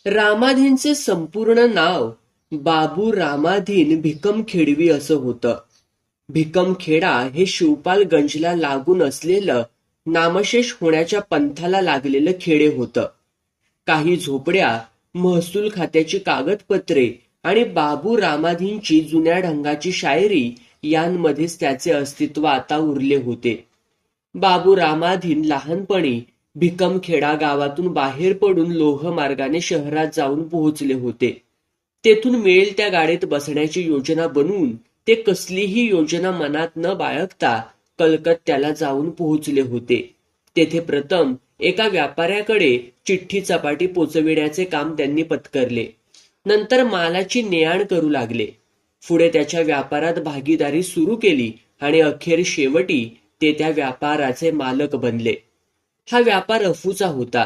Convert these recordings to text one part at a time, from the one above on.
रामाधीनचे संपूर्ण नाव बाबू रामाधीन भिकमखेडवी असं होतं. भिकमखेडा हे शिवपालगंजला लागून असलेलं नामशेष होण्याच्या पंथाला लागलेलं खेडे होतं. काही झोपड्या, महसूल खात्याची कागदपत्रे आणि बाबू रामाधीनची जुन्या ढंगाची शायरी यांमध्येच त्याचे अस्तित्व आता उरले होते. बाबू रामाधीन लहानपणी भिकमखेडा गावातून बाहेर पडून लोहमार्गाने शहरात जाऊन पोहोचले होते. तेथून मिळेल त्या गाडीत बसण्याची योजना बनवून ते कसलीही योजना मनात न बाळगता कलकत्त्याला जाऊन पोहोचले होते. तेथे प्रथम एका व्यापाऱ्याकडे चिठ्ठी चपाटी पोचविण्याचे काम त्यांनी पत्करले. नंतर मालाची ने-आण करू लागले. पुढे त्याच्या व्यापारात भागीदारी सुरू केली आणि अखेर शेवटी ते त्या व्यापाराचे मालक बनले. हा व्यापार अफूचा होता.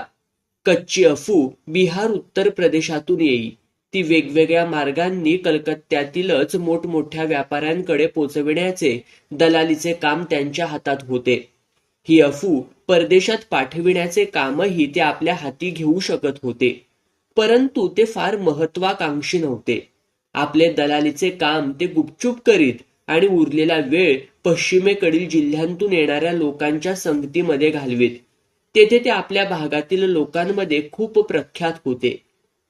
कच्ची अफू बिहार उत्तर प्रदेशातून येई. ती वेगवेगळ्या मार्गांनी कलकत्त्यातीलच मोठमोठ्या व्यापाऱ्यांकडे पोचविण्याचे दलालीचे काम त्यांच्या हातात होते. ही अफू परदेशात पाठविण्याचे कामही ते आपल्या हाती घेऊ शकत होते. परंतु ते फार महत्वाकांक्षी नव्हते. आपले दलालीचे काम ते गुपचूप करीत आणि उरलेला वेळ पश्चिमेकडील जिल्ह्यांतून येणाऱ्या लोकांच्या संगतीमध्ये घालवीत. तेथे ते आपल्या भागातील लोकांमध्ये खूप प्रख्यात होते.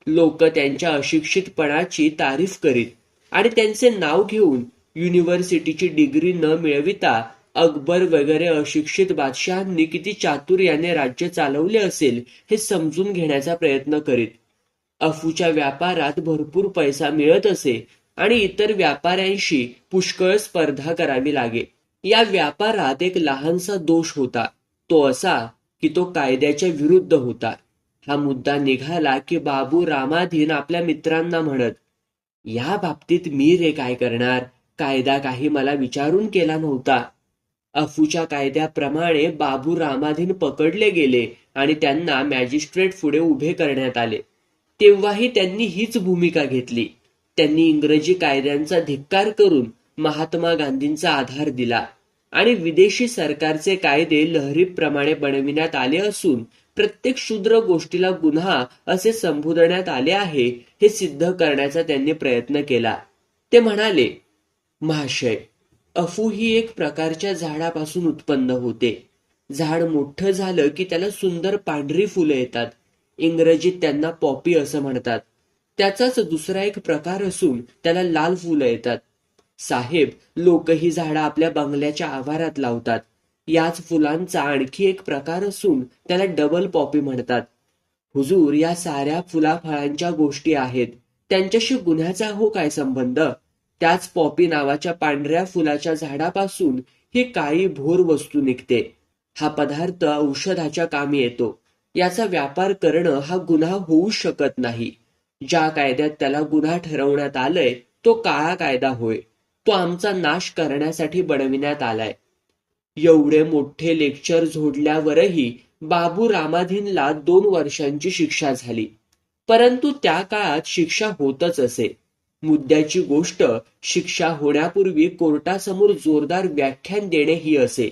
लोक त्यांच्या अशिक्षितपणाची तारीफ करीत आणि त्यांचे नाव घेऊन युनिव्हर्सिटीची डिग्री न मिळविता अकबर वगैरे अशिक्षित बादशहांनी किती चातुर्याने राज्य चालवले असेल हे समजून घेण्याचा प्रयत्न करीत. अफूच्या व्यापारात भरपूर पैसा मिळत असे आणि इतर व्यापाऱ्यांशी पुष्कळ स्पर्धा करावी लागे. या व्यापारात एक लहानसा दोष होता. तो असा की तो कायद्याच्या विरुद्ध होता. हा मुद्दा निघाला की बाबू रामाधीन आपल्या मित्रांना म्हणत, या बाबतीत मी रे काय करणार, कायदा काही मला विचारून केला नव्हता. अफूच्या कायद्याप्रमाणे बाबू रामाधीन पकडले गेले आणि त्यांना मॅजिस्ट्रेट पुढे उभे करण्यात आले. तेव्हाही त्यांनी हीच भूमिका घेतली. त्यांनी इंग्रजी कायद्यांचा धिक्कार करून महात्मा गांधींचा आधार दिला आणि विदेशी सरकारचे कायदे लहरीप्रमाणे बनविण्यात आले असून प्रत्येक क्षुद्र गोष्टीला गुन्हा असे संबोधण्यात आले आहे हे सिद्ध करण्याचा त्यांनी प्रयत्न केला. ते म्हणाले, महाशय, अफू ही एक प्रकारच्या झाडापासून उत्पन्न होते. झाड मोठं झालं की त्याला सुंदर पांढरी फुलं येतात. इंग्रजीत त्यांना पॉपी असं म्हणतात. त्याचाच दुसरा एक प्रकार असून त्याला लाल फुलं येतात. साहेब, लोक ही झाडं आपल्या बंगल्याच्या आवारात लावतात. याच फुलांचा आणखी एक प्रकार असून त्याला डबल पॉपी म्हणतात. हुजूर, या साऱ्या फुलाफळांच्या गोष्टी आहेत. त्यांच्याशी गुन्ह्याचा हो काय संबंध? त्याच पॉपी नावाच्या पांढऱ्या फुलाच्या झाडापासून ही काळी भोर वस्तू निघते. हा पदार्थ औषधाच्या कामी येतो. याचा व्यापार करणं हा गुन्हा होऊ शकत नाही. ज्या कायद्यात त्याला गुन्हा ठरवण्यात आलंय तो काळा कायदा होय. तो आमचा नाश करण्यासाठी बनविण्यात आलाय. एवढे मोठे लेक्चर झोडल्यावरही बाबू रामाधीनला 2 वर्षांची शिक्षा झाली. परंतु त्या काळात शिक्षा होतच असे. मुद्द्याची गोष्ट शिक्षा होण्यापूर्वी कोर्टासमोर जोरदार व्याख्यान देणे ही असे.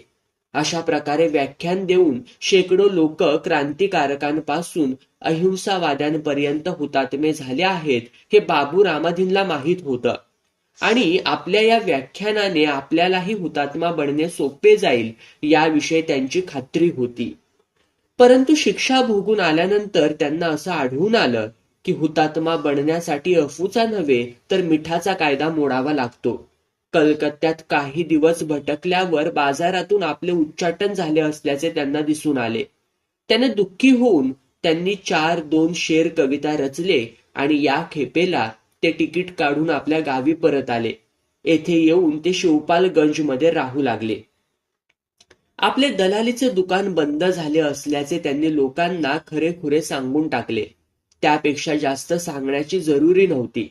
अशा प्रकारे व्याख्यान देऊन शेकडो लोक क्रांतिकारकांपासून अहिंसावाद्यांपर्यंत हुतात्मे झाले आहेत हे बाबू रामाधीनला माहीत होतं आणि आपल्या या व्याख्यानाने आपल्यालाही हुतात्मा बनणे सोपे जाईल याविषयी त्यांची खात्री होती. परंतु शिक्षा भोगून आल्यानंतर त्यांना असं आढळून आलं की हुतात्मा बनण्यासाठी अफूचा नव्हे तर मिठाचा कायदा मोडावा लागतो. कलकत्त्यात काही दिवस भटकल्यावर बाजारातून आपले उच्चाटन झाले असल्याचे त्यांना दिसून आले. त्याने दुःखी होऊन त्यांनी 4-2 शेर कविता रचले आणि या खेपेला ते तिकीट काढून आपल्या गावी परत आले. येथे येऊन ते शिवपालगंजमध्ये राहू लागले. आपले दलालीचे दुकान बंद झाले असल्याचे त्यांनी लोकांना खरेखुरे सांगून टाकले. त्यापेक्षा जास्त सांगण्याची जरुरी नव्हती.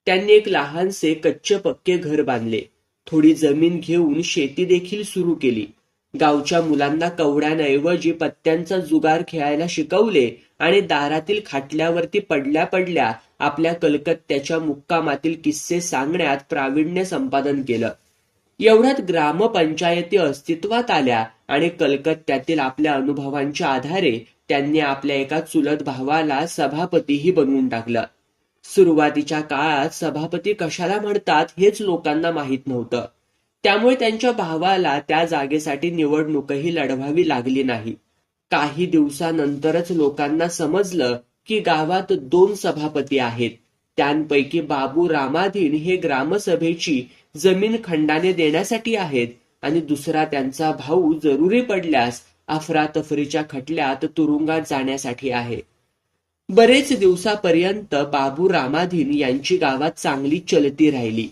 त्यांनी एक लहानसे कच्चे पक्के घर बांधले. थोडी जमीन घेऊन शेती देखील सुरू केली. गावच्या मुलांना कवड्यांऐवजी पत्त्यांचा जुगार खेळायला शिकवले आणि दारातील खाटल्यावरती पडल्या पडल्या आपल्या कलकत्त्याच्या मुक्कामातील किस्से सांगण्यात प्रावीण्य संपादन केलं. एवढ्यात ग्रामपंचायती अस्तित्वात आल्या आणि कलकत्त्यातील आपल्या अनुभवांच्या आधारे त्यांनी आपल्या एका चुलत भावाला सभापतीही बनवून टाकलं. सुरुवातीच्या काळात सभापती कशाला म्हणतात हेच लोकांना माहीत नव्हतं. त्यामुळे त्यांच्या भावाला त्या जागेसाठी निवडणूकही लढवावी लागली नाही. काही दिवसानंतरच लोकांना समजलं की गावात 2 सभापती आहेत. त्यांपैकी बाबू रामाधीन हे ग्रामसभेची जमीन खंडाने देण्यासाठी आहेत आणि दुसरा त्यांचा भाऊ जरुरी पडल्यास अफरातफरीच्या खटल्यात तुरुंगात जाण्यासाठी आहे. बरेच दिवसापर्यंत बाबू रामाधीन यांची गावात चांगली चलती राहिली.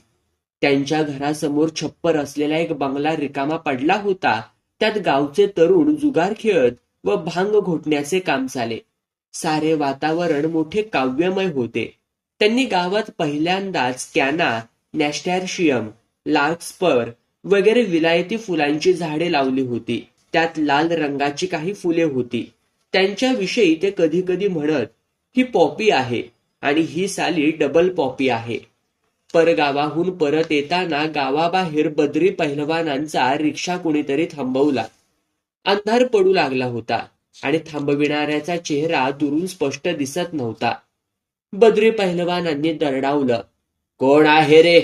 त्यांच्या घरासमोर छप्पर असलेला एक बंगला रिकामा पडला होता. त्यात गावचे तरुण जुगार खेळत व भांग घोटण्याचे काम चाले. सारे वातावरण मोठे काव्यमय होते. त्यांनी गावात पहिल्यांदाच कॅना, नॅस्टॅर्शियम, लार्कस्पर वगैरे विलायती फुलांची झाडे लावली होती. त्यात लाल रंगाची काही फुले होती. त्यांच्याविषयी ते कधी कधी म्हणत, ही पॉपी आहे आणि ही साली डबल पॉपी आहे. परगावाहून परत येताना गावाबाहेर बद्री पहिलवानांचा रिक्षा कुणीतरी थांबवला. अंधार पडू लागला होता आणि थांबविणाऱ्याचा चेहरा दुरून स्पष्ट दिसत नव्हता. बद्री पहिलवानांनी दरडावलं, कोण आहे रे?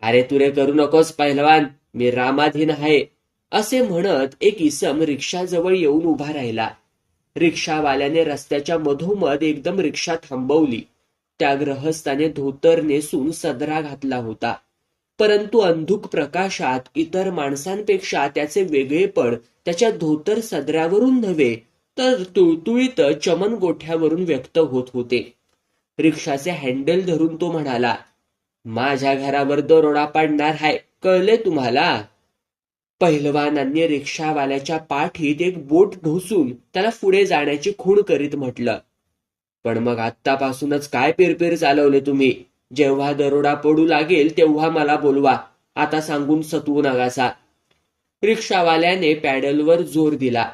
अरे तुरे करू नकोस पहिलवान, मी रामाधीन आहे, असे म्हणत एक इसम रिक्षाजवळ येऊन उभा राहिला. रिक्षावाल्याने रस्त्याच्या मधोमध एकदम रिक्षा थांबवली. त्या ग्रहस्थाने धोतर नेसून सदरा घातला होता, परंतु अंधुक प्रकाशात इतर माणसांपेक्षा त्याचे वेगळेपण त्याच्या धोतर सदऱ्यावरून नव्हे तर तुळतुळीत चमन गोठ्यावरून व्यक्त होत होते. रिक्षाचे हँडल धरून तो म्हणाला, माझ्या घरावर दरोडा पाडणार हाय, कळले तुम्हाला? पहिलवानांनी रिक्षावाल्याच्या पाठीत एक बोट ढोसून त्याला पुढे जाण्याची खूण करीत म्हटलं, पण मग आत्तापासूनच काय पेरपेर चालवले तुम्ही? जेव्हा दरोडा पडू लागेल तेव्हा मला बोलवा, आता सांगून सतवू नकासा. रिक्षावाल्याने पॅडलवर जोर दिला,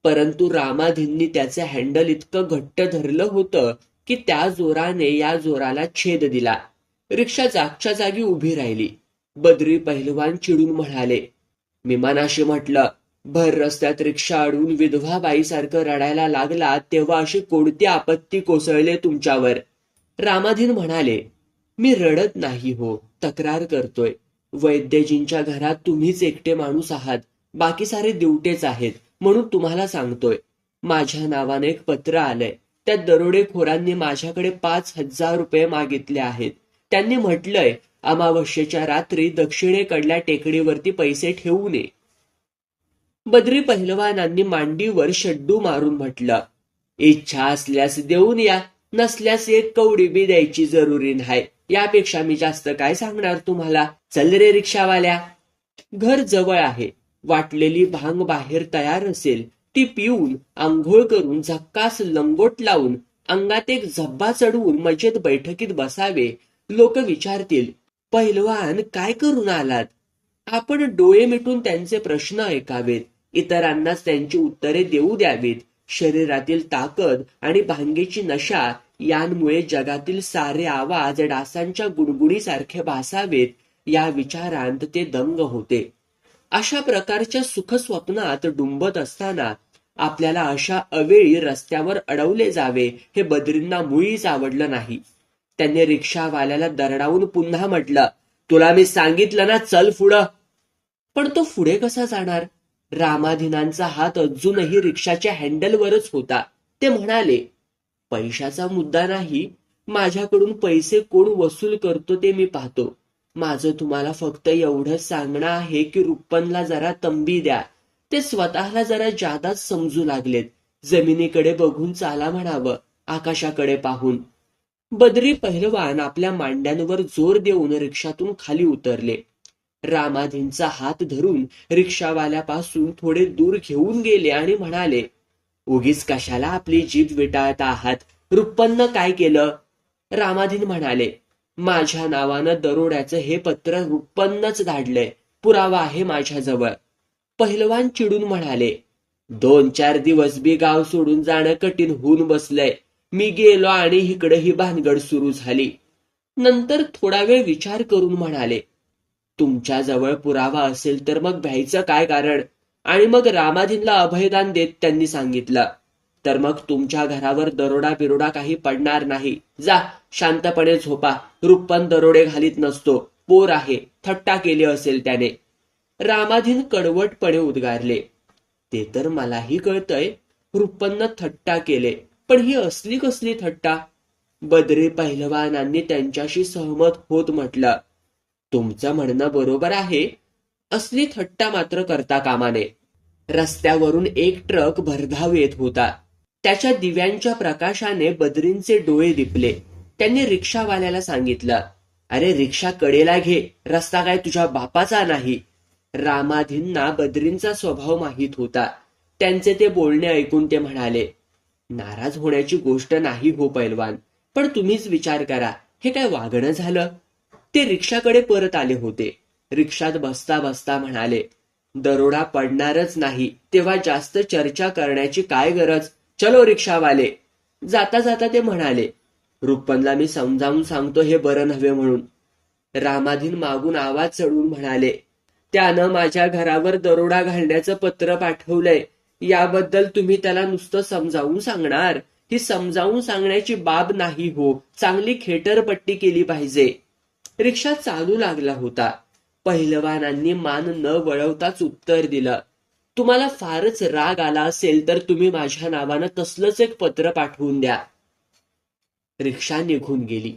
परंतु रामाधींनी त्याचे हँडल इतकं घट्ट धरलं होतं की त्या जोराने या जोराला छेद दिला. रिक्षा जागच्या जागी उभी राहिली. बद्री पहिलवान चिडून म्हणाले, मी मनाशी म्हटलं, भर रस्त्यात रिक्षा अडवून विधवा बाईसारखं रडायला लागला तेव्हा अशी कोणती आपत्ती कोसळले तुमच्यावर? रामाधीन म्हणाले, मी रडत नाही हो, तक्रार करतोय. वैद्यजींच्या घरात तुम्हीच एकटे माणूस आहात, बाकी सारे दिवटेच आहेत, म्हणून तुम्हाला सांगतोय. माझ्या नावाने एक पत्र आलंय. त्या दरोडेखोरांनी माझ्याकडे 5,000 रुपये मागितले आहेत. त्यांनी म्हटलंय, अमावस्येच्या रात्री दक्षिणेकडल्या टेकडीवरती पैसे ठेवू नये. बद्री पहिलवानांनी मांडीवर शड्डू मारून म्हटलं, इच्छा असल्यास देऊन या, नसल्यास एक कवडी बी द्यायची जरुरी नाही. यापेक्षा मी जास्त काय सांगणार तुम्हाला? चल रे रिक्षावाल्या. घर जवळ आहे. वाटलेली भांग बाहेर तयार असेल, ती पिऊन आंघोळ करून झक्कास लंगोट लावून अंगात एक झब्बा चढवून मजेत बैठकीत बसावे. लोक विचारतील, पहिलवान काय करून आलात? आपण डोळे मिटून त्यांचे प्रश्न ऐकावेत, इतरांनाच त्यांची उत्तरे देऊ द्यावीत. शरीरातील ताकद आणि भांगेची नशा यांमुळे जगातील सारे आवाज डासांच्या गुणगुणीसारखे भासावेत, या विचारांत ते दंग होते. अशा प्रकारच्या सुखस्वप्नात डुंबत असताना आपल्याला अशा अवेळी रस्त्यावर अडवले जावे हे बद्रींना मुळीच आवडलं नाही. त्यांनी रिक्षावाल्याला दरडावून पुन्हा म्हटलं, तुला मी सांगितलं ना, चल पुढं. पण तो पुढे कसा जाणार? रामाधीनांचा हात अजूनही रिक्षाच्या हँडलवरच होता. ते म्हणाले, पैशाचा मुद्दा नाही, माझ्याकडून पैसे कोण वसूल करतो ते मी पाहतो. माझं तुम्हाला फक्त एवढंच सांगणं आहे की रुप्पनला जरा तंबी द्या. ते स्वतःला जरा जादाच समजू लागलेत. जमिनीकडे बघून चाला म्हणावं, आकाशाकडे पाहून. बद्री पहिलवान आपल्या मांड्यांवर जोर देऊन रिक्षातून खाली उतरले. रामाधींचा हात धरून रिक्षावाल्यापासून थोडे दूर घेऊन गेले आणि म्हणाले, उगीच कशाला आपली जीभ विटाळत आहात? रुप्पननं काय केलं? रामाधीन म्हणाले, माझ्या नावानं दरोड्याचं हे पत्र रुप्पनच धाडलंय, पुरावा आहे माझ्याजवळ. पहिलवान चिडून म्हणाले, 2-4 दिवस बी गाव सोडून जाणं कठीण होऊन बसलंय. मी गेलो आणि इकडे ही भानगड सुरू झाली. नंतर थोडा वेळ विचार करून म्हणाले, तुमच्याजवळ पुरावा असेल तर मग भ्यायचं काय कारण? आणि मग रामाधीनला अभयदान देत त्यांनी सांगितलं, तर मग तुमच्या घरावर दरोडा बिरोडा काही पडणार नाही. जा शांतपणे झोपा. रुपन दरोडे घालीत नसतो. पोर आहे. थट्टा केली असेल त्याने. रामाधीन कडवटपणे उद्गारले. ते तर मलाही कळतंय. रुपन्न थट्टा केले. पण ही असली कसली थट्टा? बद्री पहिलवानांनी त्यांच्याशी सहमत होत म्हटलं. तुमचं म्हणणं बरोबर आहे. असली थट्टा मात्र करता कामा नये. रस्त्यावरून एक ट्रक भरधाव येत होता. त्याच्या दिव्यांच्या प्रकाशाने बद्रींचे डोळे दिपले. त्यांनी रिक्षावाल्याला सांगितलं, अरे रिक्षा कडेला घे. रस्ता काय तुझ्या बापाचा नाही. रामाधींना बद्रींचा स्वभाव माहीत होता. त्यांचे ते बोलणे ऐकून ते म्हणाले, नाराज होण्याची गोष्ट नाही हो पैलवान, पण तुम्हीच विचार करा, हे काय वागणं झालं? ते रिक्षाकडे परत आले होते. रिक्षात बसता बसता म्हणाले, दरोडा पडणारच नाही तेव्हा जास्त चर्चा करण्याची काय गरज? चलो रिक्षावाले. जाता जाता ते म्हणाले, रुपनला मी समजावून सांगतो हे बरं नव्हे म्हणून. रामाधीन मागून आवाज चढवून म्हणाले, त्यानं माझ्या घरावर दरोडा घालण्याचं पत्र पाठवलंय. याबद्दल तुम्ही त्याला नुसतं समजावून सांगणार? ही समजावून सांगण्याची बाब नाही हो. चांगली खेटरपट्टी केली पाहिजे. रिक्षा चालू लागला होता. पहिलवानांनी मान न वळवताच उत्तर दिलं, तुम्हाला फारच राग आला असेल तर तुम्ही माझ्या नावानं तसलंच एक पत्र पाठवून द्या. रिक्षा निघून गेली.